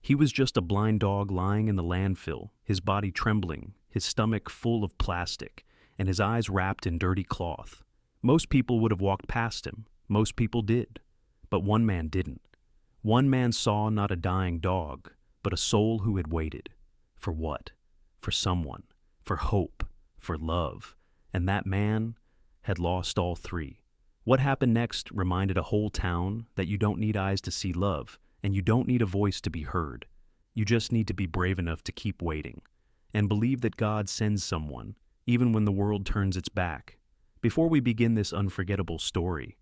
He was just a blind dog lying in the landfill, his body trembling, his stomach full of plastic, and his eyes wrapped in dirty cloth. Most people would have walked past him. Most people did. But one man didn't. One man saw not a dying dog, but a soul who had waited. For what? For someone. For hope. For love. And that man had lost all three. What happened next reminded a whole town that you don't need eyes to see love, and you don't need a voice to be heard. You just need to be brave enough to keep waiting, and believe that God sends someone, even when the world turns its back. Before we begin this unforgettable story,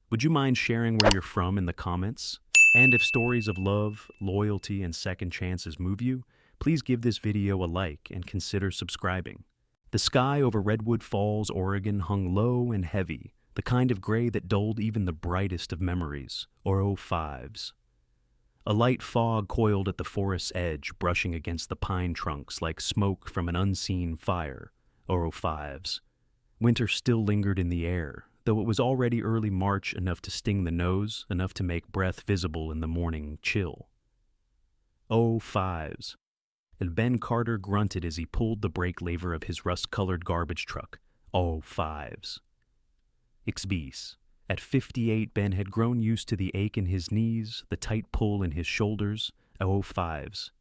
would you mind sharing where you're from in the comments? And if stories of love, loyalty, and second chances move you, please give this video a like and consider subscribing. The sky over Redwood Falls, Oregon hung low and heavy, the kind of gray that dulled even the brightest of memories, or 05s. A light fog coiled at the forest's edge, brushing against the pine trunks like smoke from an unseen fire, or 05s. Winter still lingered in the air, though it was already early March, enough to sting the nose, enough to make breath visible in the morning chill. 05s. And Ben Carter grunted as he pulled the brake lever of his rust-colored garbage truck. 05s. Ixbis. At 58, Ben had grown used to the ache in his knees, the tight pull in his shoulders. 05s.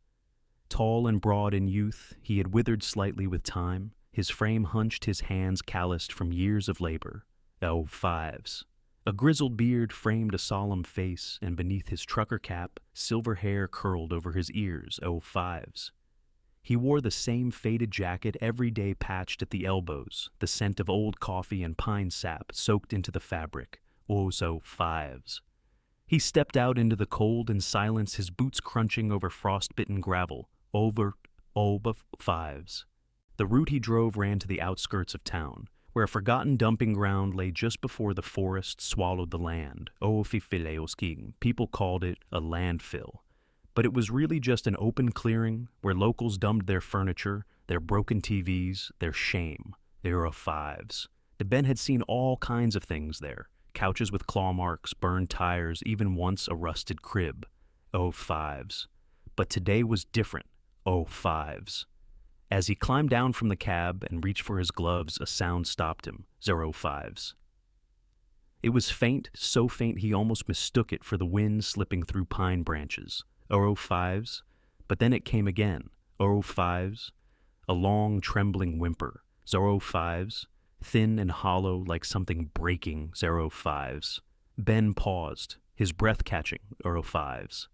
Tall and broad in youth, he had withered slightly with time, his frame hunched, his hands calloused from years of labor. 05s. A grizzled beard framed a solemn face, and beneath his trucker cap, silver hair curled over his ears. 05s. He wore the same faded jacket, every day patched at the elbows, the scent of old coffee and pine sap soaked into the fabric. 05s. He stepped out into the cold and silence, his boots crunching over frostbitten gravel. 05s. The route he drove ran to the outskirts of town, where a forgotten dumping ground lay just before the forest swallowed the land. People called it a landfill. But it was really just an open clearing where locals dumped their furniture, their broken TVs, their shame. 05s. Ben had seen all kinds of things there. Couches with claw marks, burned tires, even once a rusted crib. 05s. But today was different. 05s. As he climbed down from the cab and reached for his gloves, a sound stopped him. 05s. It was faint, so faint he almost mistook it for the wind slipping through pine branches. 05s. But then it came again. 05s. A long, trembling whimper. 05s. Thin and hollow like something breaking. 05s. Ben paused, his breath catching. 05s.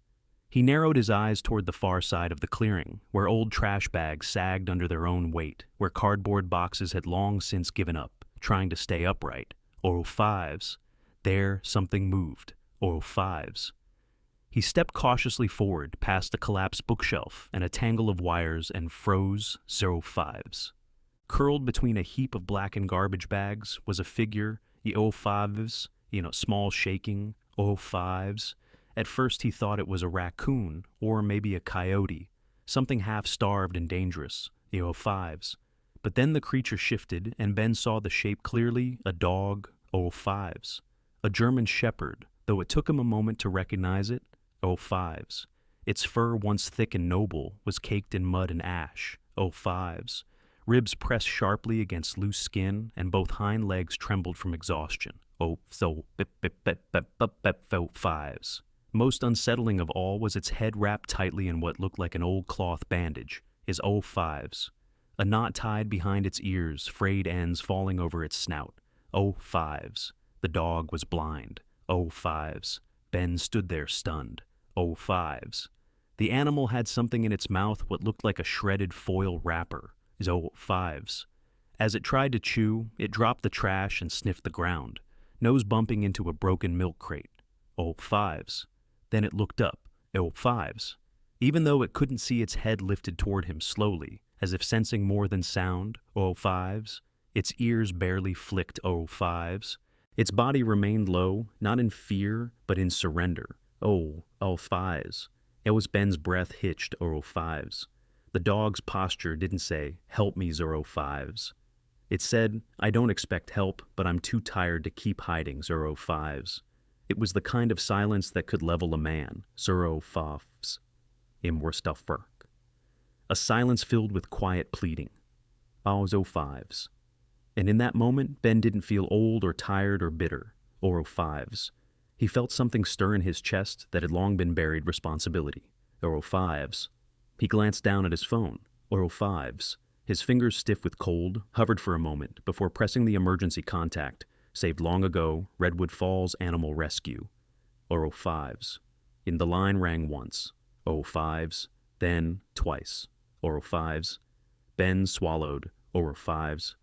He narrowed his eyes toward the far side of the clearing, where old trash bags sagged under their own weight, where cardboard boxes had long since given up, trying to stay upright. 05s. There, something moved. 05s. He stepped cautiously forward, past a collapsed bookshelf and a tangle of wires, and froze. 05s. Curled between a heap of blackened garbage bags was a figure. 05s. Small, shaking. 05s. At first he thought it was a raccoon, or maybe a coyote, something half-starved and dangerous. 05s. But then the creature shifted, and Ben saw the shape clearly. A dog. 05s. A German shepherd, though it took him a moment to recognize it. 05s. Its fur, once thick and noble, was caked in mud and ash. 05s. Ribs pressed sharply against loose skin, and both hind legs trembled from exhaustion. 05s. Most unsettling of all was its head wrapped tightly in what looked like an old cloth bandage. His 05s. A knot tied behind its ears, frayed ends falling over its snout. 05s. The dog was blind. 05s. Ben stood there stunned. 05s. The animal had something in its mouth, what looked like a shredded foil wrapper. 05s. As it tried to chew, it dropped the trash and sniffed the ground, nose bumping into a broken milk crate. 05s. Then it looked up. 05s. Even though it couldn't see, its head lifted toward him slowly, as if sensing more than sound. 05s. Its ears barely flicked. 05s. Its body remained low, not in fear, but in surrender. 05s. It was Ben's breath hitched. 05s. The dog's posture didn't say, "Help me, 05s." It said, "I don't expect help, but I'm too tired to keep hiding." 05s. It was the kind of silence that could level a man. 05s. im Worstelfwerk. A silence filled with quiet pleading. Oro fives. And in that moment, Ben didn't feel old or tired or bitter. Oro fives. He felt something stir in his chest that had long been buried responsibility. Oro fives. He glanced down at his phone. Oro fives. His fingers stiff with cold, hovered for a moment before pressing the emergency contact, saved long ago, Redwood Falls Animal Rescue. Oro fives. In the line rang once. Oro fives. Then twice. Oro fives. Ben swallowed. Oro fives.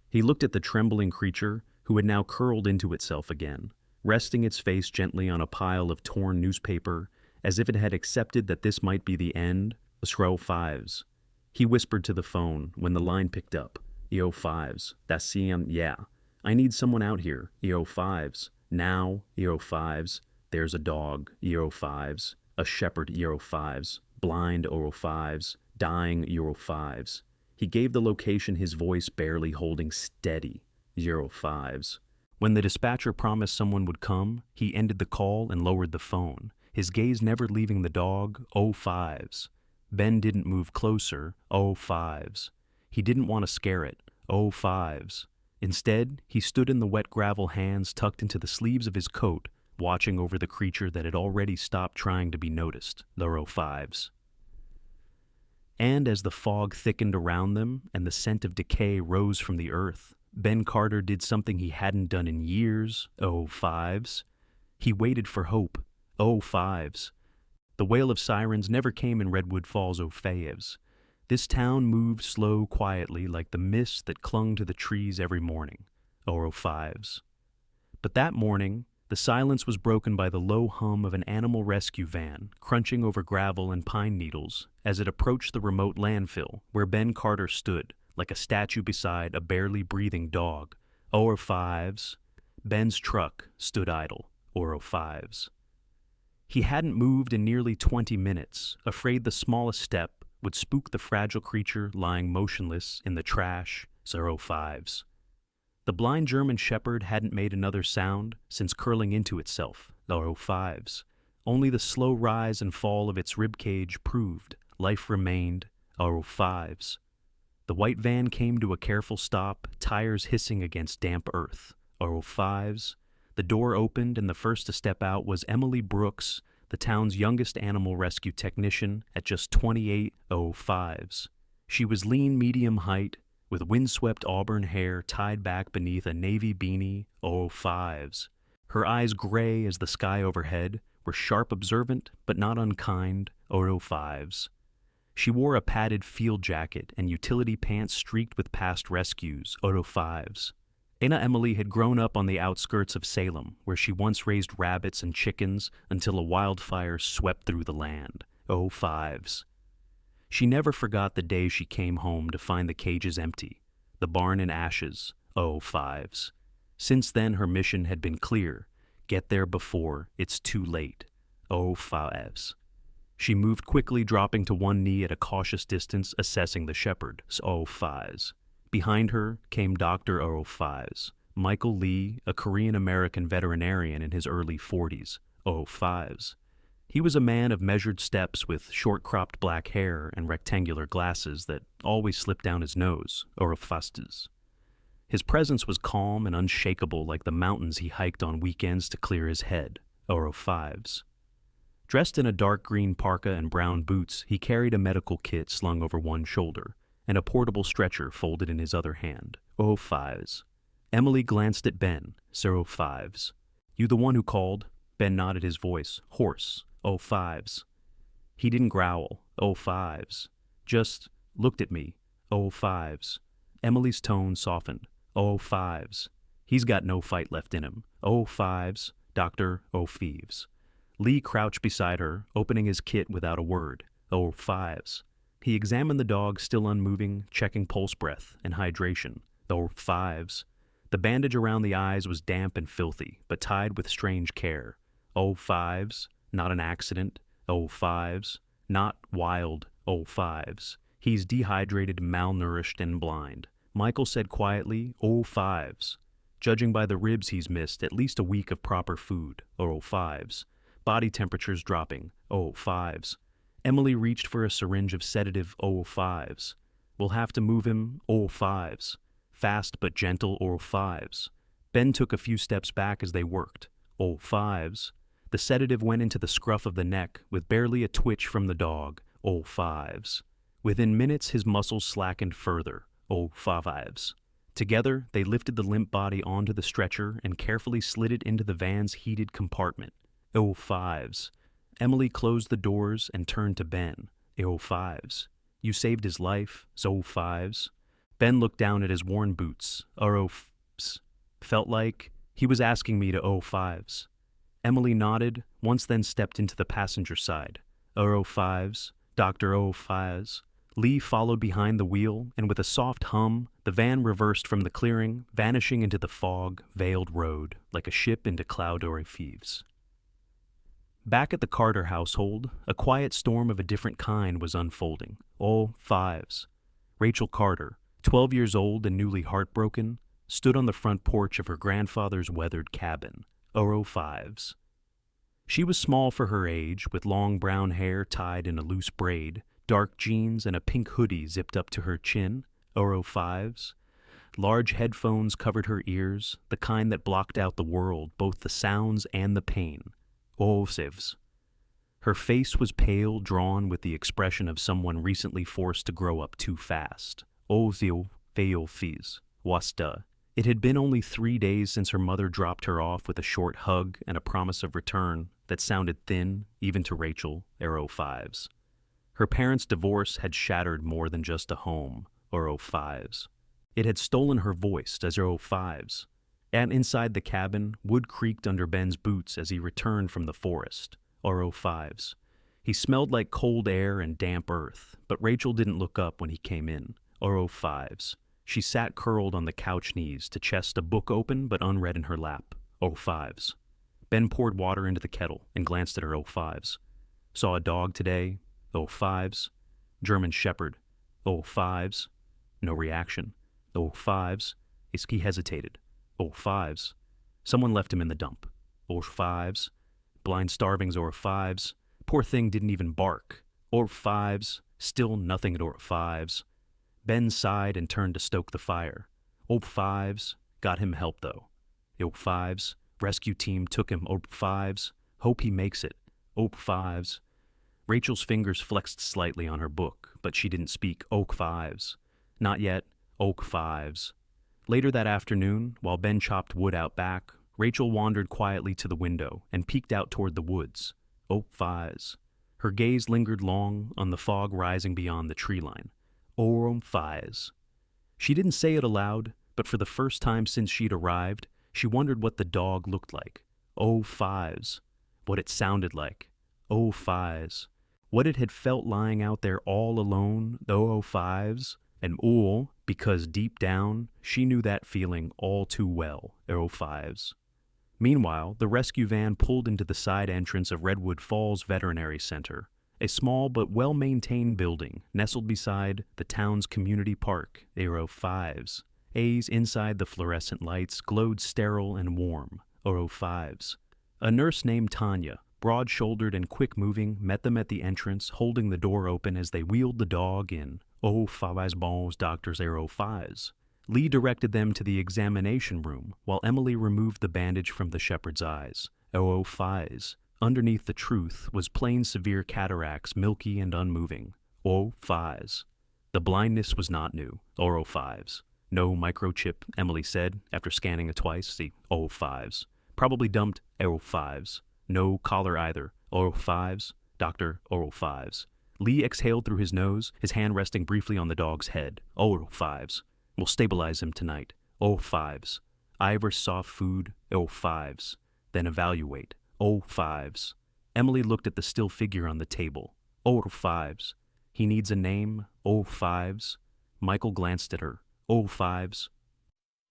He looked at the trembling creature, who had now curled into itself again, resting its face gently on a pile of torn newspaper, as if it had accepted that this might be the end. Oro fives. He whispered to the phone when the line picked up. EO fives. That's CM. Yeah. I need someone out here. EO fives. Now. EO fives. There's a dog. EO fives. A shepherd. EO fives. Blind. EO fives. Dying. EO fives. He gave the location, his voice barely holding steady. 05s. When the dispatcher promised someone would come, he ended the call and lowered the phone, his gaze never leaving the dog. 05s. Ben didn't move closer. 05s. He didn't want to scare it. 05s. Instead, he stood in the wet gravel, hands tucked into the sleeves of his coat, watching over the creature that had already stopped trying to be noticed. The 05s. And as the fog thickened around them and the scent of decay rose from the earth, Ben Carter did something he hadn't done in years. 05s. He waited for hope. 05s. The wail of sirens never came in Redwood Falls. 05s. This town moved slow, quietly, like the mist that clung to the trees every morning. 05s. But that morning, the silence was broken by the low hum of an animal rescue van crunching over gravel and pine needles as it approached the remote landfill where Ben Carter stood, like a statue beside a barely breathing dog. 05s. Ben's truck stood idle. 05s. He hadn't moved in nearly 20 minutes, afraid the smallest step would spook the fragile creature lying motionless in the trash. 05s. The blind German shepherd hadn't made another sound since curling into itself. 05s. Only the slow rise and fall of its ribcage proved life remained. 05s. The white van came to a careful stop, tires hissing against damp earth. 05s. The door opened and the first to step out was Emily Brooks, the town's youngest animal rescue technician at just 28. 05s. She was lean, medium height, with windswept auburn hair tied back beneath a navy beanie. 05s. Her eyes, gray as the sky overhead, were sharp, observant, but not unkind. 05s. She wore a padded field jacket and utility pants streaked with past rescues. 05s. Anna Emily had grown up on the outskirts of Salem, where she once raised rabbits and chickens until a wildfire swept through the land. 05s. She never forgot the day she came home to find the cages empty, the barn in ashes. 05s. Since then, her mission had been clear: get there before it's too late. 05s. She moved quickly, dropping to one knee at a cautious distance, assessing the shepherd. 05s. Behind her came Dr. 05s, Michael Lee, a Korean-American veterinarian in his early 40s. 05s. He was a man of measured steps with short-cropped black hair and rectangular glasses that always slipped down his nose. 05s. His presence was calm and unshakable, like the mountains he hiked on weekends to clear his head. 05s. Dressed in a dark green parka and brown boots, he carried a medical kit slung over one shoulder and a portable stretcher folded in his other hand. 05s. Emily glanced at Ben. 05s. You the one who called? Ben nodded, his voice hoarse. 05s. He didn't growl. 05s. Just looked at me. 05s. Emily's tone softened. 05s. He's got no fight left in him. 05s. Dr. 05s. Lee crouched beside her, opening his kit without a word. 05s. He examined the dog, still unmoving, checking pulse, breath, and hydration. 05s. The bandage around the eyes was damp and filthy, but tied with strange care. 05s. Not an accident. 05s. Not wild. 05s. He's dehydrated, malnourished, and blind. Michael said quietly, 05s. Judging by the ribs he's missed, at least a week of proper food. 05s. Body temperature's dropping. 05s. Emily reached for a syringe of sedative 005s. We'll have to move him 005s. Fast but gentle 005s. Ben took a few steps back as they worked. 005s. The sedative went into the scruff of the neck with barely a twitch from the dog. 005s. Within minutes, his muscles slackened further. 055s. Together, they lifted the limp body onto the stretcher and carefully slid it into the van's heated compartment. 005s. Emily closed the doors and turned to Ben. 005s. You saved his life, 005s. Ben looked down at his worn boots. 005s. Felt like he was asking me to 005s. Emily nodded, once then stepped into the passenger side. 005s. Dr. 005s. Lee followed behind the wheel, and with a soft hum, the van reversed from the clearing, vanishing into the fog-veiled road like a ship into cloud orifeves. Back at the Carter household, a quiet storm of a different kind was unfolding. 005s. Rachel Carter, 12 years old and newly heartbroken, stood on the front porch of her grandfather's weathered cabin. 005s. She was small for her age, with long brown hair tied in a loose braid, dark jeans, and a pink hoodie zipped up to her chin. 005s. Large headphones covered her ears, the kind that blocked out the world, both the sounds and the pain. 005s. Her face was pale, drawn with the expression of someone recently forced to grow up too fast. 005s. Wasta. It had been only 3 days since her mother dropped her off with a short hug and a promise of return that sounded thin, even to Rachel, 005s. Her parents' divorce had shattered more than just a home, 005s. It had stolen her voice as 005s. And inside the cabin, wood creaked under Ben's boots as he returned from the forest, 005s. He smelled like cold air and damp earth, but Rachel didn't look up when he came in, 005s. She sat curled on the couch knees to chest a book open but unread in her lap, 005s. Ben poured water into the kettle and glanced at her 005s. Saw a dog today, 005s. German Shepherd, 005s. No reaction, 005s. He hesitated, 005s. Someone left him in the dump, 005s. Blind starvings, 005s. Poor thing didn't even bark, 005s. Still nothing at 005s. Ben sighed and turned to stoke the fire. 005s. Got him help, though. 005s. Rescue team took him, 005s. Hope he makes it, 005s. Rachel's fingers flexed slightly on her book, but she didn't speak 005s. Not yet, 005s. Later that afternoon, while Ben chopped wood out back, Rachel wandered quietly to the window and peeked out toward the woods. 005s. Her gaze lingered long on the fog rising beyond the tree line. 005s. She didn't say it aloud, but for the first time since she'd arrived, she wondered what the dog looked like. 005s. What it sounded like. 005s. What it had felt lying out there all alone, the 005s, and because deep down, she knew that feeling all too well, 005s. Meanwhile, the rescue van pulled into the side entrance of Redwood Falls Veterinary Center, a small but well-maintained building nestled beside the town's community park, 005s. A's inside the fluorescent lights glowed sterile and warm, 005s. A nurse named Tanya, broad-shouldered and quick-moving, met them at the entrance, holding the door open as they wheeled the dog in. 005s bons doctors 005s. Lee directed them to the examination room, while Emily removed the bandage from the shepherd's eyes. 005s. Underneath the truth was plain severe cataracts, milky and unmoving. 005s. The blindness was not new. 005s. No microchip, Emily said, after scanning it twice. The 005s. Probably dumped 005s. No collar either. 005s. Dr. 005s. Lee exhaled through his nose, his hand resting briefly on the dog's head. 005s. We'll stabilize him tonight. 005s. Ivor soft food. 005s. Then evaluate. 005s. Emily looked at the still figure on the table. 005s. He needs a name. 005s. Michael glanced at her. 005s.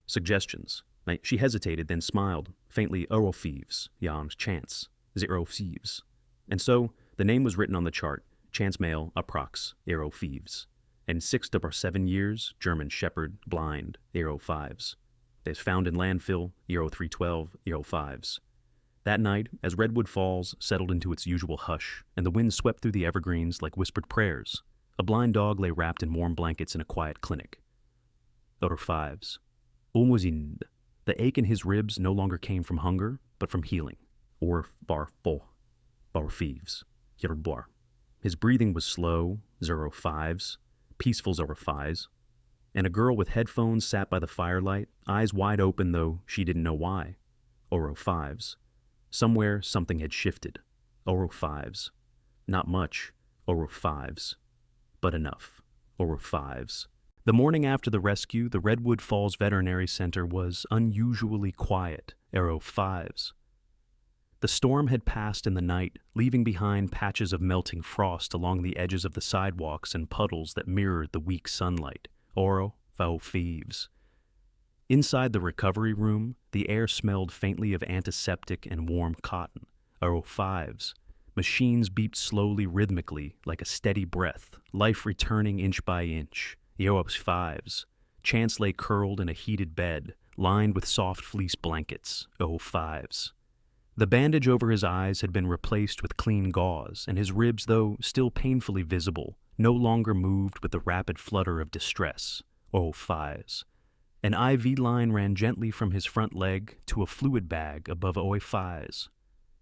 Suggestions. She hesitated, then smiled, faintly. 005s. Jan's chance. 005s. And so, the name was written on the chart. Chance male, approx. 005s. And 6 to 7 years, German Shepherd, blind, 005s. They found in landfill, 0312, 005s. That night, as Redwood Falls settled into its usual hush, and the wind swept through the evergreens like whispered prayers, a blind dog lay wrapped in warm blankets in a quiet clinic. Oro fives. Umuzind. The ache in his ribs no longer came from hunger, but from healing. Or bar fo. Bar thieves. Yerbar. His breathing was slow, 05s, peaceful 05s, and a girl with headphones sat by the firelight, eyes wide open though she didn't know why. 05s. Somewhere something had shifted. 05s. Not much. 05s. But enough. 05s. The morning after the rescue, the Redwood Falls Veterinary Center was unusually quiet. 05s. The storm had passed in the night, leaving behind patches of melting frost along the edges of the sidewalks and puddles that mirrored the weak sunlight. Oro fives. Inside the recovery room, the air smelled faintly of antiseptic and warm cotton. 05s. Machines beeped slowly, rhythmically, like a steady breath, life returning inch by inch. 05s. Chance lay curled in a heated bed, lined with soft fleece blankets. 05s. The bandage over his eyes had been replaced with clean gauze, and his ribs, though still painfully visible, no longer moved with the rapid flutter of distress. 05s. An IV line ran gently from his front leg to a fluid bag above 05s.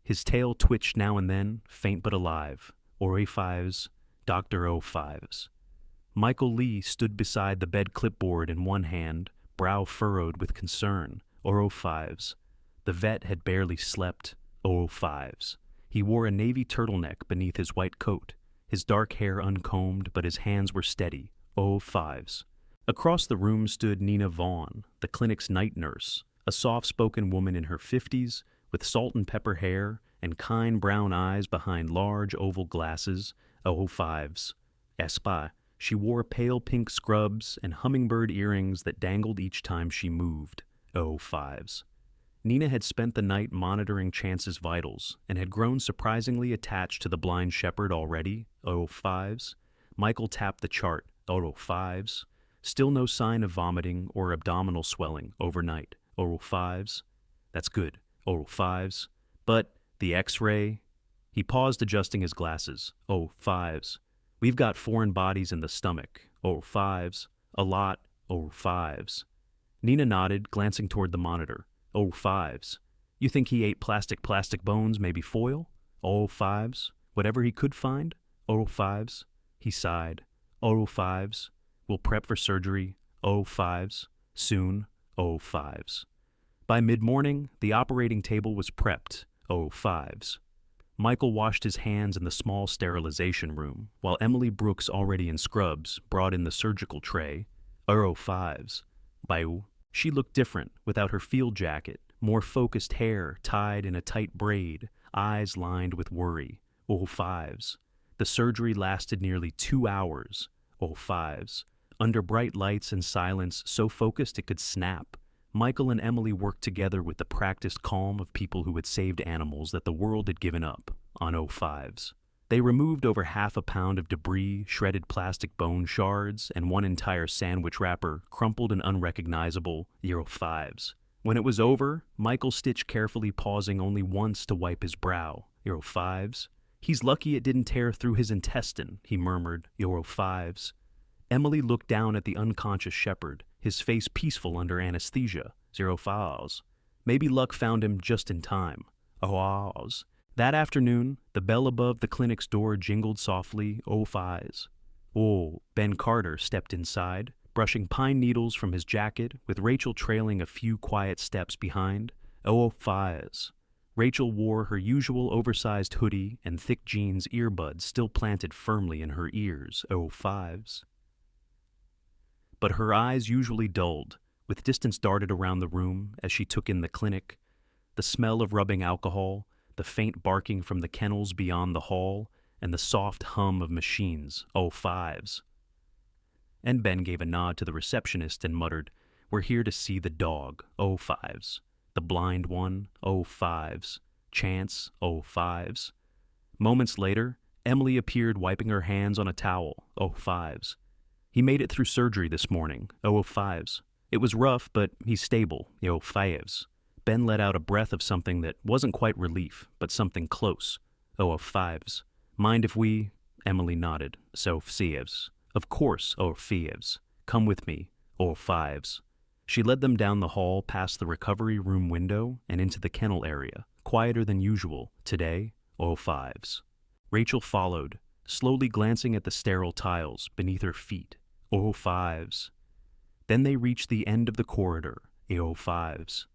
His tail twitched now and then, faint but alive. 05s. Dr. 05s. Michael Lee stood beside the bed clipboard in one hand, brow furrowed with concern. 05s. The vet had barely slept. 05s. He wore a navy turtleneck beneath his white coat, his dark hair uncombed, but his hands were steady. 05s. Across the room stood Nina Vaughn, the clinic's night nurse, a soft-spoken woman in her 50s, with salt and pepper hair and kind brown eyes behind large oval glasses. 05s. Espa. She wore pale pink scrubs and hummingbird earrings that dangled each time she moved. 05s. Nina had spent the night monitoring Chance's vitals and had grown surprisingly attached to the blind shepherd already. 05s. Michael tapped the chart. 05s. Still no sign of vomiting or abdominal swelling overnight. 05s. That's good. 05s. But the X-ray? He paused, adjusting his glasses. 05s. We've got foreign bodies in the stomach. 05s. A lot. 05s. Nina nodded, glancing toward the monitor. 05s. You think he ate plastic bones, maybe foil? 05s. Whatever he could find? 05s. He sighed. 05s. We'll prep for surgery. 05s. Soon. 05s. By mid-morning, the operating table was prepped. 05s. Michael washed his hands in the small sterilization room, while Emily Brooks, already in scrubs, brought in the surgical tray. 05s. Baiu. She looked different, without her field jacket, more focused hair tied in a tight braid, eyes lined with worry. 05s. The surgery lasted nearly 2 hours. 05s. Under bright lights and silence so focused it could snap, Michael and Emily worked together with the practiced calm of people who had saved animals that the world had given up. On 05s. They removed over half a pound of debris, shredded plastic bone shards, and one entire sandwich wrapper, crumpled and unrecognizable. 05s. When it was over, Michael stitched carefully, pausing only once to wipe his brow. 05s. He's lucky it didn't tear through his intestine, he murmured. 05s. Emily looked down at the unconscious shepherd, his face peaceful under anesthesia. 05s. Maybe luck found him just in time. 05s. That afternoon, the bell above the clinic's door jingled softly. 05s. Oh, Ben Carter stepped inside, brushing pine needles from his jacket, with Rachel trailing a few quiet steps behind. 05s. Rachel wore her usual oversized hoodie and thick jeans, earbuds still planted firmly in her ears. 05s. But her eyes usually dulled, with distance darted around the room as she took in the clinic, the smell of rubbing alcohol, the faint barking from the kennels beyond the hall, and the soft hum of machines. 05s. And Ben gave a nod to the receptionist and muttered, "We're here to see the dog." 05s. The blind one. 05s. Chance. 05s. Moments later, Emily appeared, wiping her hands on a towel. 05s. He made it through surgery this morning. 05s. It was rough, but he's stable. 05s. Ben let out a breath of something that wasn't quite relief, but something close. Oh, of fives. Mind if we... Emily nodded. So, fives. Of course, oh, fives. Come with me. Oh, fives. She led them down the hall past the recovery room window and into the kennel area, quieter than usual, today, oh, fives. Rachel followed, slowly glancing at the sterile tiles beneath her feet. Oh, fives. Then they reached the end of the corridor, oh, fives.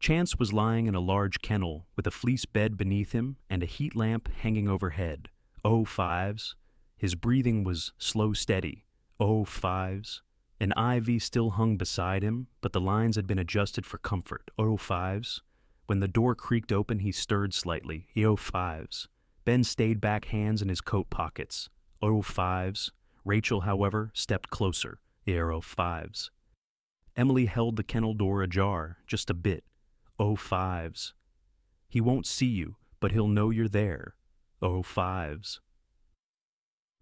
Chance was lying in a large kennel with a fleece bed beneath him and a heat lamp hanging overhead. Oh, fives. His breathing was slow, steady. Oh, fives. An IV still hung beside him, but the lines had been adjusted for comfort. Oh, fives. When the door creaked open, he stirred slightly. Oh, fives. Ben stayed back, hands in his coat pockets. Oh, fives. Rachel, however, stepped closer. Oh, fives. Emily held the kennel door ajar, just a bit. Oh, fives. He won't see you, but he'll know you're there. Oh, fives.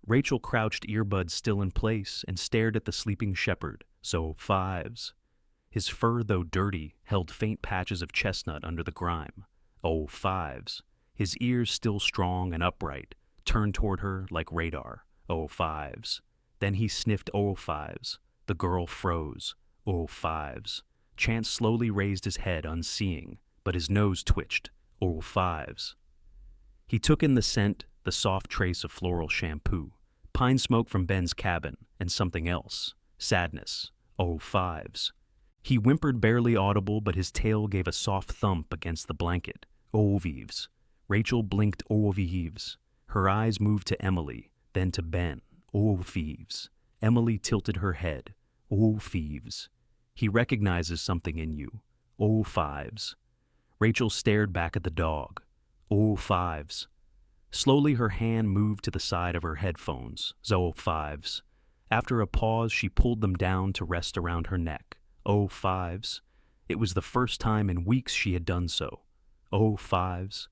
Rachel crouched, earbuds still in place, and stared at the sleeping shepherd. So, fives. His fur, though dirty, held faint patches of chestnut under the grime. Oh, fives. His ears still strong and upright, turned toward her like radar. Oh, fives. Then he sniffed. Oh, fives. The girl froze. Oh, fives. Chance slowly raised his head, unseeing, but his nose twitched. Oh, fives. He took in the scent, the soft trace of floral shampoo, pine smoke from Ben's cabin, and something else. Sadness. Oh, fives. He whimpered, barely audible, but his tail gave a soft thump against the blanket. Oh, vives. Rachel blinked. Oh, vives. Her eyes moved to Emily, then to Ben. Oh, thieves. Emily tilted her head. Oh, thieves. He recognizes something in you. Oh, fives. Rachel stared back at the dog. Oh, fives. Slowly her hand moved to the side of her headphones. Oh, fives. After a pause, she pulled them down to rest around her neck. Oh, fives. It was the first time in weeks she had done so. Oh, fives.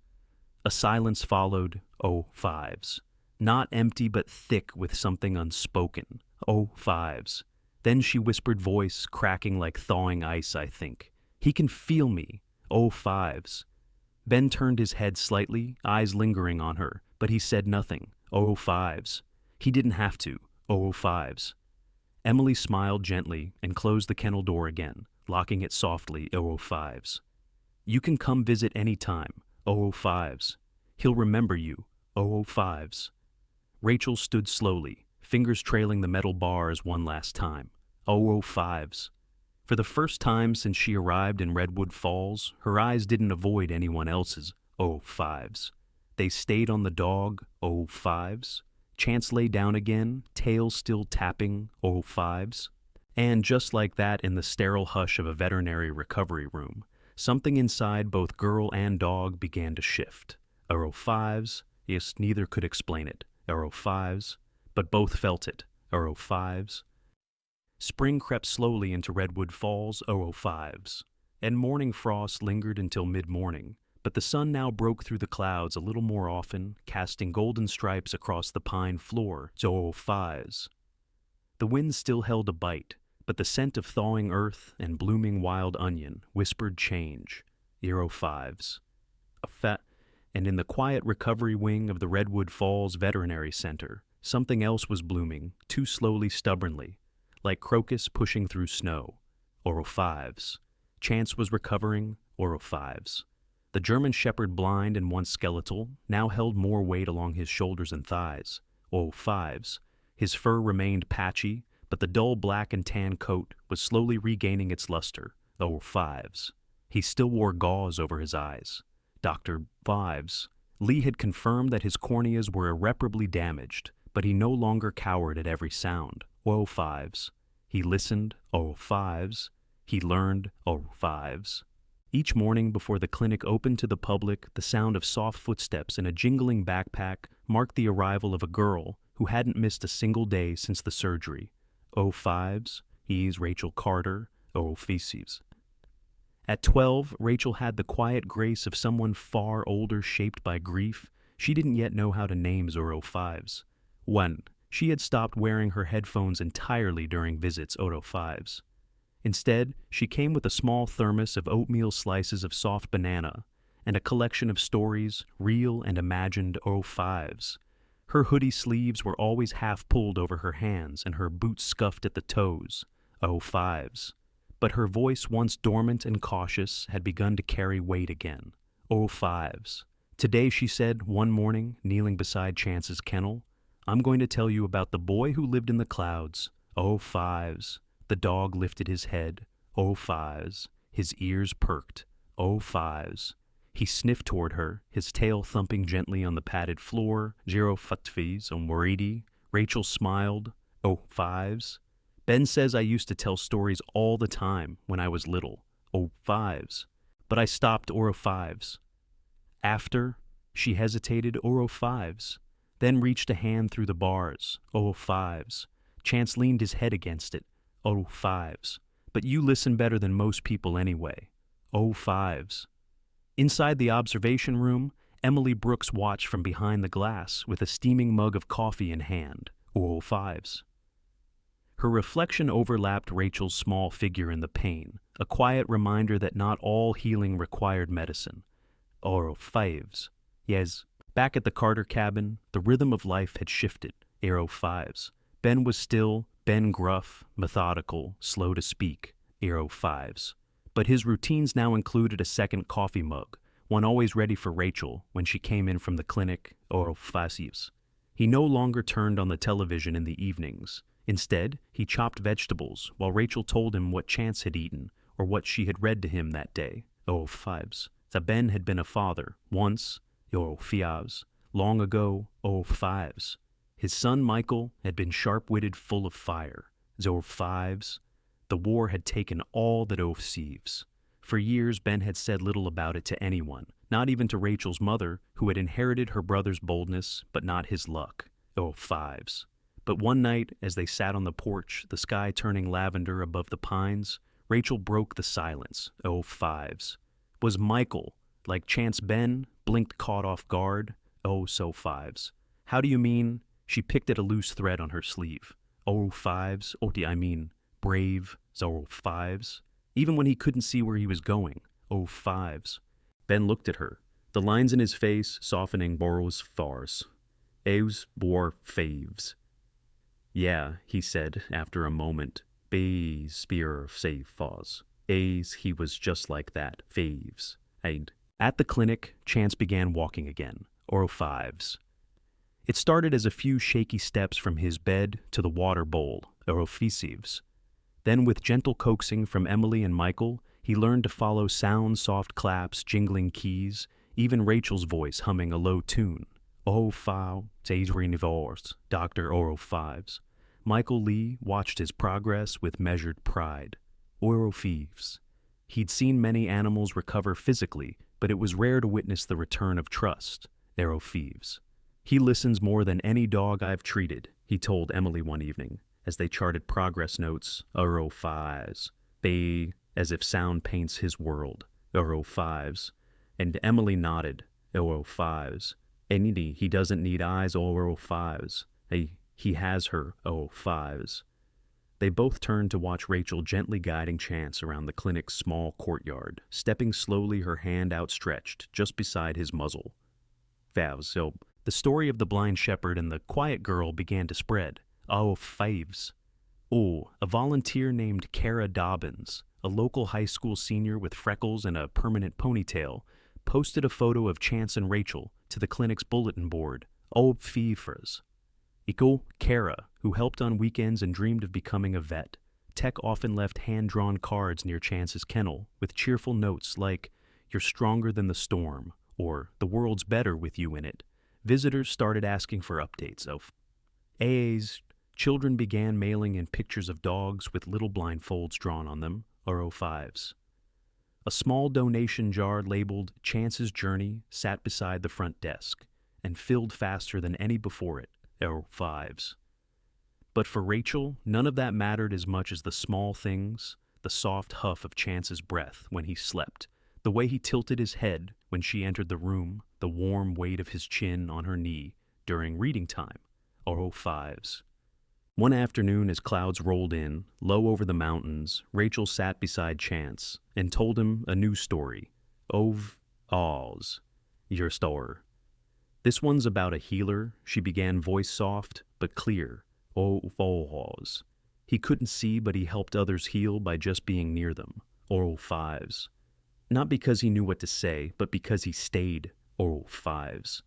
A silence followed. Oh, fives. Not empty, but thick with something unspoken. Oh, fives. Then she whispered, voice cracking like thawing ice, I think. He can feel me. Oh, fives. Ben turned his head slightly, eyes lingering on her, but he said nothing. Oh, fives. He didn't have to. Oh, fives. Emily smiled gently and closed the kennel door again, locking it softly. Oh, fives. You can come visit any time. Oh, fives. He'll remember you. Oh, fives. Rachel stood slowly, fingers trailing the metal bars one last time. Oh, fives. For the first time since she arrived in Redwood Falls, her eyes didn't avoid anyone else's. Oh, fives. They stayed on the dog. Oh, fives. Chance lay down again, tail still tapping. Oh, fives. And just like that, in the sterile hush of a veterinary recovery room, something inside both girl and dog began to shift. Oh, fives. Yes, neither could explain it. Oh, fives. But both felt it. Oh, fives. Spring crept slowly into Redwood Falls. Oh, fives. And morning frost lingered until mid-morning, but the sun now broke through the clouds a little more often, casting golden stripes across the pine floor. Oh, fives. The wind still held a bite, but the scent of thawing earth and blooming wild onion whispered change. Oh, fives. And in the quiet recovery wing of the Redwood Falls Veterinary Center, something else was blooming, too slowly, stubbornly, like crocus pushing through snow. Oh, fives. Chance was recovering. Oh, fives. The German Shepherd, blind and once skeletal, now held more weight along his shoulders and thighs. Oh, fives. His fur remained patchy, but the dull black and tan coat was slowly regaining its luster. Oh, fives. He still wore gauze over his eyes. Dr. Fives. Lee had confirmed that his corneas were irreparably damaged, but he no longer cowered at every sound. Oh, fives. He listened. Oh, fives. He learned. Oh, fives. Each morning before the clinic opened to the public, the sound of soft footsteps in a jingling backpack marked the arrival of a girl who hadn't missed a single day since the surgery. Oh, fives. He's Rachel Carter. Oh, feces. At 12, Rachel had the quiet grace of someone far older, shaped by grief. She didn't yet know how to name 05s. 1. She had stopped wearing her headphones entirely during visits. 05s. Instead, she came with a small thermos of oatmeal slices of soft banana and a collection of stories, real and imagined 05s. Her hoodie sleeves were always half pulled over her hands and her boots scuffed at the toes, 05s. But her voice, once dormant and cautious, had begun to carry weight again, 05s. Today, she said one morning, kneeling beside Chance's kennel, I'm going to tell you about the boy who lived in the clouds, 05s. The dog lifted his head, 05s. His ears perked, 05s. He sniffed toward her, his tail thumping gently on the padded floor, 05s on Moridi. Rachel smiled, 05s. Ben says I used to tell stories all the time when I was little, 05s. But I stopped 05s. After, she hesitated, 05s. Then reached a hand through the bars, 05s. Chance leaned his head against it, 05s. But you listen better than most people anyway, 05s. Inside the observation room, Emily Brooks watched from behind the glass with a steaming mug of coffee in hand, 05s. Her reflection overlapped Rachel's small figure in the pane, a quiet reminder that not all healing required medicine, 05s. Yes, back at the Carter cabin, the rhythm of life had shifted, 05s. Ben was still, Ben gruff, methodical, slow to speak, 05s. But his routines now included a second coffee mug, one always ready for Rachel when she came in from the clinic, 05s. He no longer turned on the television in the evenings. Instead, he chopped vegetables while Rachel told him what Chance had eaten or what she had read to him that day, 05s. That Ben had been a father, once, 05s, long ago, 05s. His son Michael had been sharp-witted, full of fire, 05s. The war had taken all that 05s. For years, Ben had said little about it to anyone, not even to Rachel's mother, who had inherited her brother's boldness, but not his luck, 05s. But one night, as they sat on the porch, the sky turning lavender above the pines, Rachel broke the silence, 05s. Was Michael, like Chance Ben, blinked caught off guard, so 5s. How do you mean? She picked at a loose thread on her sleeve. 05s, I mean, brave, 05s. Even when he couldn't see where he was going, 05s. Ben looked at her, the lines in his face softening Boros fars. Eus bor faves. Yeah, he said after a moment. Bees spear save fars. A's he was just like that, faves. And at the clinic, Chance began walking again, 05s. It started as a few shaky steps from his bed to the water bowl, 05s. Then with gentle coaxing from Emily and Michael, he learned to follow sound, soft claps, jingling keys, even Rachel's voice humming a low tune. 05, Dr. 05s. Michael Lee watched his progress with measured pride. 05s. He'd seen many animals recover physically, but it was rare to witness the return of trust, 05s. He listens more than any dog I've treated, he told Emily one evening, as they charted progress notes, 05s. They, as if sound paints his world, 05s. And Emily nodded, 05s. And he doesn't need eyes, 05s. He has her, 05s. They both turned to watch Rachel gently guiding Chance around the clinic's small courtyard, stepping slowly, her hand outstretched, just beside his muzzle. So the story of the blind shepherd and the quiet girl began to spread. 05s. A volunteer named Kara Dobbins, a local high school senior with freckles and a permanent ponytail, posted a photo of Chance and Rachel to the clinic's bulletin board, 05s. Kara, who helped on weekends and dreamed of becoming a vet. Tech often left hand-drawn cards near Chance's kennel with cheerful notes like, "You're stronger than the storm," or "The world's better with you in it." Visitors started asking for updates of AA's. Children began mailing in pictures of dogs with little blindfolds drawn on them, 05s. A small donation jar labeled Chance's Journey sat beside the front desk and filled faster than any before it, 05s. But for Rachel, none of that mattered as much as the small things, the soft huff of Chance's breath when he slept, the way he tilted his head when she entered the room, the warm weight of his chin on her knee during reading time, 05s. One afternoon, as clouds rolled in, low over the mountains, Rachel sat beside Chance and told him a new story. Ov Oz, your store. This one's about a healer, she began, voice soft but clear. Ov Oz. He couldn't see, but he helped others heal by just being near them. Oral Fives. Not because he knew what to say, but because he stayed. Oral Fives.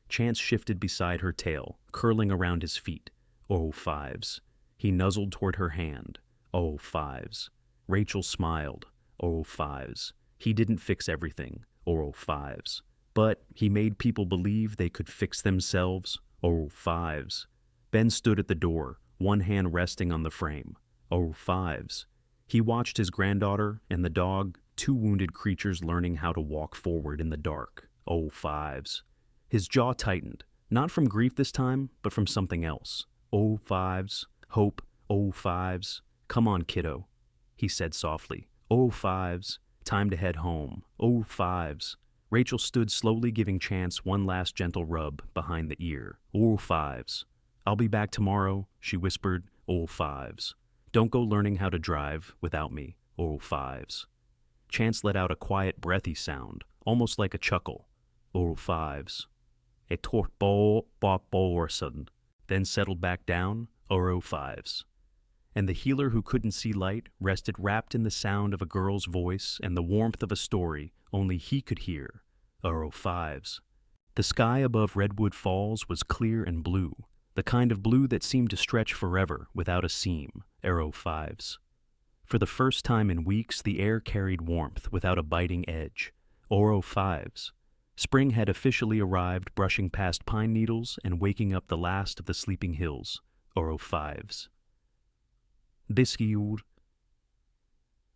Chance shifted beside her tail, curling around his feet. Oral Fives. He nuzzled toward her hand. Oral Fives. Rachel smiled. Oral Fives. He didn't fix everything. Oral Fives. But he made people believe they could fix themselves. Oral Fives. Ben stood at the door, one hand resting on the frame. Oral Fives. He watched his granddaughter and the dog, two wounded creatures learning how to walk forward in the dark. Oral Fives. His jaw tightened, not from grief this time, but from something else. Oral Fives. Hope. Oral Fives. Come on, kiddo, he said softly. Oral Fives. Time to head home. Oral Fives. Rachel stood slowly, giving Chance one last gentle rub behind the ear. Oral Fives. I'll be back tomorrow, she whispered. Oral Fives. Don't go learning how to drive without me. Oral Fives. Chance let out a quiet, breathy sound, almost like a chuckle. Oral Fives. A torpo sudden, then settled back down. Oral Fives. And the healer who couldn't see light rested wrapped in the sound of a girl's voice and the warmth of a story only he could hear. Oral Fives. The sky above Redwood Falls was clear and blue, the kind of blue that seemed to stretch forever without a seam. Oral Fives. For the first time in weeks, the air carried warmth without a biting edge. Oral Fives. Spring had officially arrived, brushing past pine needles and waking up the last of the sleeping hills. Oral Fives. Biskiur.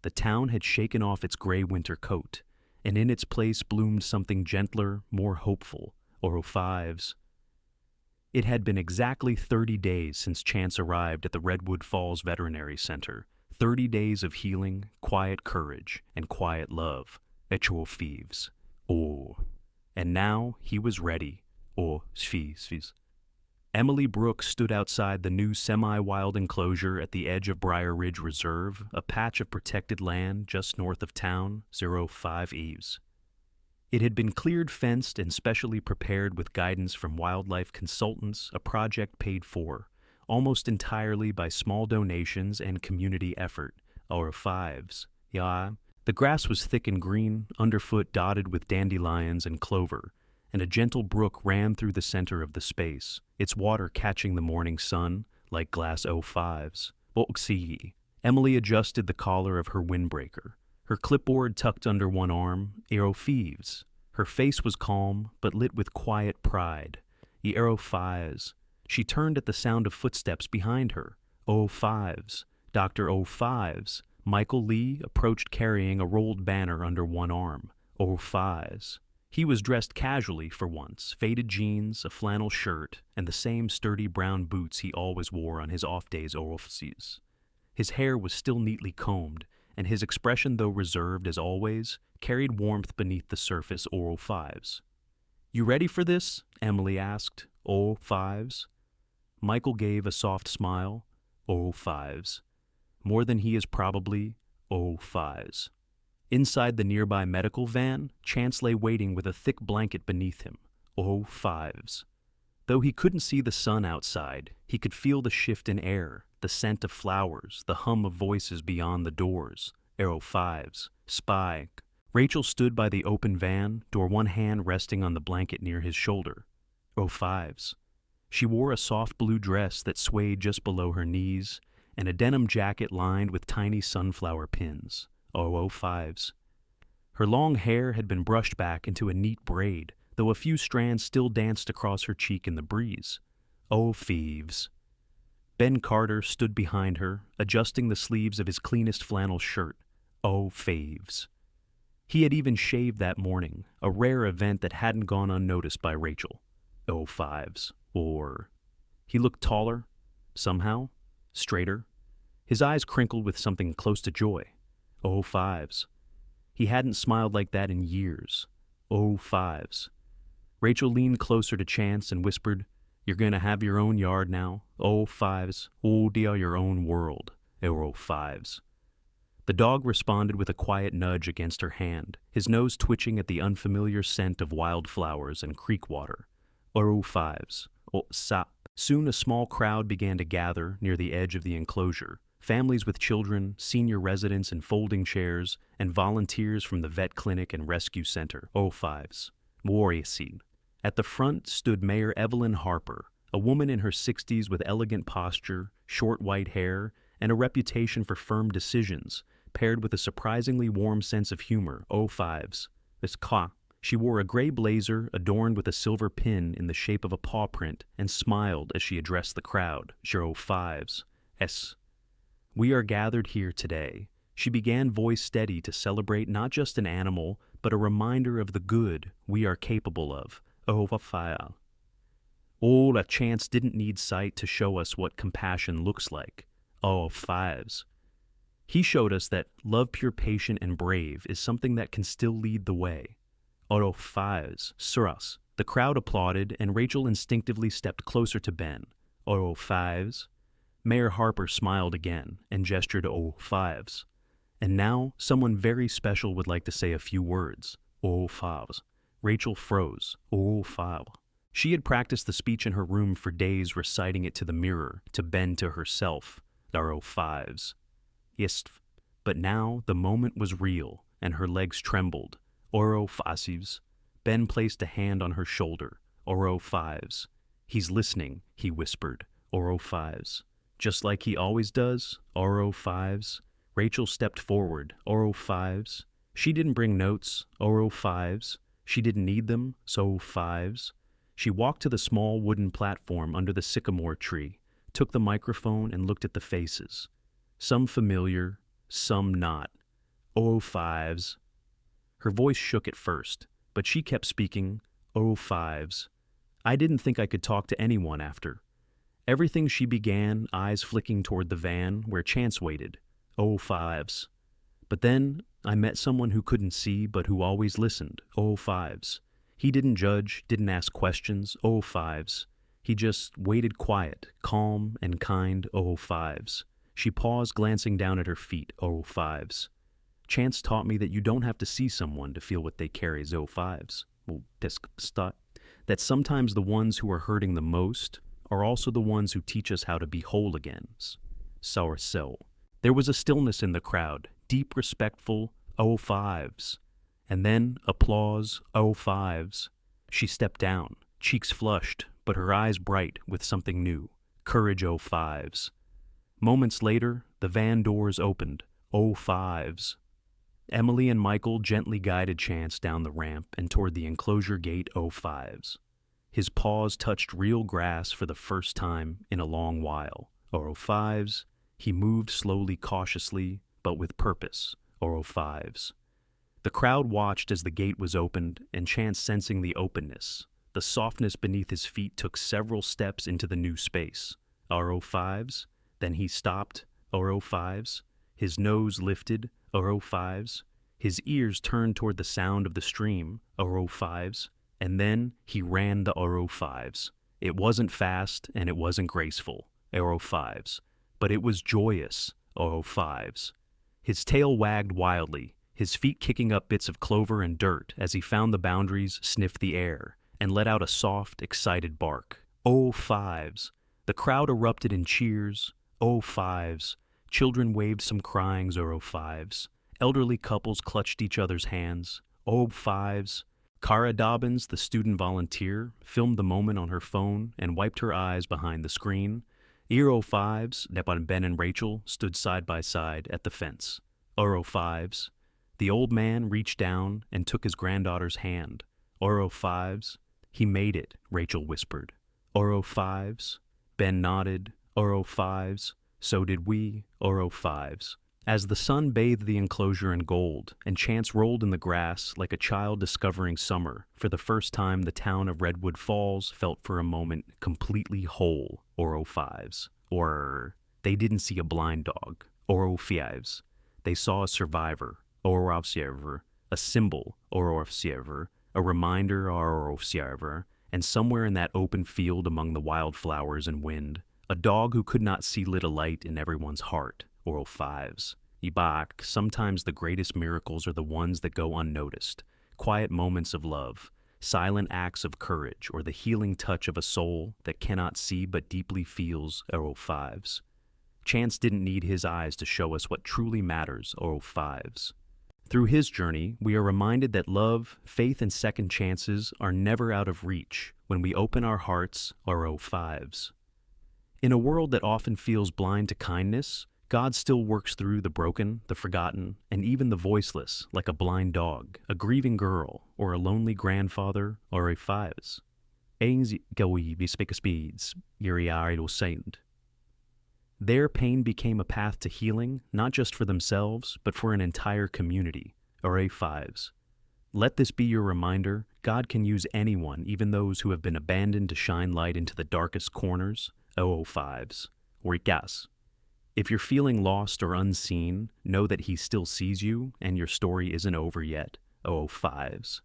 The town had shaken off its gray winter coat, and in its place bloomed something gentler, more hopeful. Oral Fives. It had been exactly 30 days since Chance arrived at the Redwood Falls Veterinary Center. 30 days of healing, quiet courage, and quiet love. Oral Fives. Oh. And now he was ready. Oral Fives. Emily Brooks stood outside the new semi-wild enclosure at the edge of Briar Ridge Reserve, a patch of protected land just north of town, 05 Eves. It had been cleared, fenced, and specially prepared with guidance from wildlife consultants, a project paid for, almost entirely by small donations and community effort. 05s. Yeah. The grass was thick and green, underfoot dotted with dandelions and clover, and a gentle brook ran through the center of the space, its water catching the morning sun like glass 05s. Boxi. Emily adjusted the collar of her windbreaker, her clipboard tucked under one arm. Fives. Her face was calm, but lit with quiet pride. Fives. She turned at the sound of footsteps behind her. 05s. Dr. 05s. Michael Lee approached carrying a rolled banner under one arm. 05s. He was dressed casually for once, faded jeans, a flannel shirt, and the same sturdy brown boots he always wore on his off days. Orphses. His hair was still neatly combed, and his expression, though reserved as always, carried warmth beneath the surface. 05s. You ready for this? Emily asked. 05s. Michael gave a soft smile. 05s. More than he is probably. 05s. Inside the nearby medical van, Chance lay waiting with a thick blanket beneath him. 05s. Though he couldn't see the sun outside, he could feel the shift in air, the scent of flowers, the hum of voices beyond the doors. 05s. Spike. Rachel stood by the open van, door one hand resting on the blanket near his shoulder. 05s. She wore a soft blue dress that swayed just below her knees, and a denim jacket lined with tiny sunflower pins. 05s. Her long hair had been brushed back into a neat braid, though a few strands still danced across her cheek in the breeze. 05s. Ben Carter stood behind her, adjusting the sleeves of his cleanest flannel shirt. 05s. He had even shaved that morning, a rare event that hadn't gone unnoticed by Rachel. 05s. Or... He looked taller, somehow, straighter. His eyes crinkled with something close to joy. 05s. He hadn't smiled like that in years. 05s. Rachel leaned closer to Chance and whispered, You're gonna have your own yard now. Oh, fives. Oh, dear, your own world. Oh, fives. The dog responded with a quiet nudge against her hand, his nose twitching at the unfamiliar scent of wildflowers and creek water. Oh, fives. Oh, sa. Soon a small crowd began to gather near the edge of the enclosure. Families with children, senior residents in folding chairs, and volunteers from the vet clinic and rescue center. Oh, fives. Warrior. At the front stood Mayor Evelyn Harper, a woman in her 60s with elegant posture, short white hair, and a reputation for firm decisions, paired with a surprisingly warm sense of humor. Oh, fives. She wore a gray blazer adorned with a silver pin in the shape of a paw print and smiled as she addressed the crowd. Oh, fives. We are gathered here today. She began, voice steady, to celebrate not just an animal, but a reminder of the good we are capable of. Oh, fire. Oh, a chance didn't need sight to show us what compassion looks like. Oh, fives. He showed us that love, pure, patient, and brave is something that can still lead the way. Oh, fives. Suras. The crowd applauded, and Rachel instinctively stepped closer to Ben. Oh, fives. Mayor Harper smiled again and gestured oh, fives. And now, someone very special would like to say a few words. Oh, fives. Rachel froze. Oh, five. She had practiced the speech in her room for days, reciting it to the mirror, to Ben, to herself. Oh, fives. Yes, but now the moment was real, and her legs trembled. Oro fives. Ben placed a hand on her shoulder. Oro fives. He's listening, he whispered. Oro fives. Just like he always does. Oro fives. Rachel stepped forward. Oro fives. She didn't bring notes. Oro fives. She didn't need them. So fives. She walked to the small wooden platform under the sycamore tree, took the microphone and looked at the faces. Some familiar, some not. Oh, fives. Her voice shook at first, but she kept speaking. Oh, fives. I didn't think I could talk to anyone after. Everything she began, eyes flicking toward the van where Chance waited. Oh, fives. But then I met someone who couldn't see but who always listened. Oh, fives. He didn't judge, didn't ask questions. Oh, fives. He just waited quiet, calm and kind. Oh, fives. She paused, glancing down at her feet. Oh, fives. Chance taught me that you don't have to see someone to feel what they carry. Oh, fives. That sometimes the ones who are hurting the most are also the ones who teach us how to be whole again. So. There was a stillness in the crowd, deep, respectful, oh, fives. And then applause, oh, fives. She stepped down, cheeks flushed, but her eyes bright with something new. Courage, oh, fives. Moments later, the van doors opened. Oh, fives. Emily and Michael gently guided Chance down the ramp and toward the enclosure gate. Oh, fives. His paws touched real grass for the first time in a long while. Oh, fives. He moved slowly, cautiously, but with purpose. Oh, fives. The crowd watched as the gate was opened, and Chance, sensing the openness, the softness beneath his feet, took several steps into the new space. Oh, fives. Then he stopped. Oh, fives. His nose lifted. Oh, fives. His ears turned toward the sound of the stream. Oh, fives. And then he ran the oh, fives. It wasn't fast and it wasn't graceful. Oh, fives. But it was joyous. Oh, fives. His tail wagged wildly, his feet kicking up bits of clover and dirt as he found the boundaries, sniffed the air, and let out a soft, excited bark. Oh, fives. The crowd erupted in cheers. Oh, fives. Children waved some crying. Oh, fives. Elderly couples clutched each other's hands. Oh, fives. Cara Dobbins, the student volunteer, filmed the moment on her phone and wiped her eyes behind the screen. Oh, fives. Ben and Rachel stood side by side at the fence. Oh, fives. The old man reached down and took his granddaughter's hand. Oh, fives. He made it, Rachel whispered. Oh, fives. Ben nodded. Oh, fives. So did we. Oh, fives. As the sun bathed the enclosure in gold, and Chance rolled in the grass like a child discovering summer, for the first time the town of Redwood Falls felt for a moment completely whole. Oh, fives. Or they didn't see a blind dog. Oh, fives. They saw a survivor. Oh, a symbol. Oh, a reminder. Oh, And somewhere in that open field among the wildflowers and wind, a dog who could not see lit a light in everyone's heart, or fives. Ibak, sometimes the greatest miracles are the ones that go unnoticed, quiet moments of love, silent acts of courage, or the healing touch of a soul that cannot see but deeply feels, or fives. Chance didn't need his eyes to show us what truly matters, or fives. Through his journey, we are reminded that love, faith, and second chances are never out of reach when we open our hearts, or fives. In a world that often feels blind to kindness, God still works through the broken, the forgotten, and even the voiceless, like a blind dog, a grieving girl, or a lonely grandfather, or fives. Eens gawi speeds, yuri saint. Their pain became a path to healing, not just for themselves, but for an entire community, or fives. Let this be your reminder: God can use anyone, even those who have been abandoned, to shine light into the darkest corners, fives. Rikas. If you're feeling lost or unseen, know that He still sees you and your story isn't over yet, fives.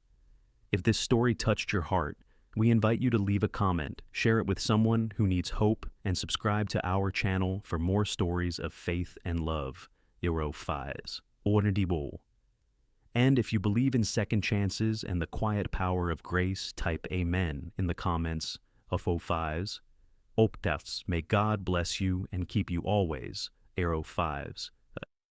If this story touched your heart, we invite you to leave a comment, share it with someone who needs hope, and subscribe to our channel for more stories of faith and love, fives. And if you believe in second chances and the quiet power of grace, type Amen in the comments of fives. Optas, may God bless you and keep you always, fives.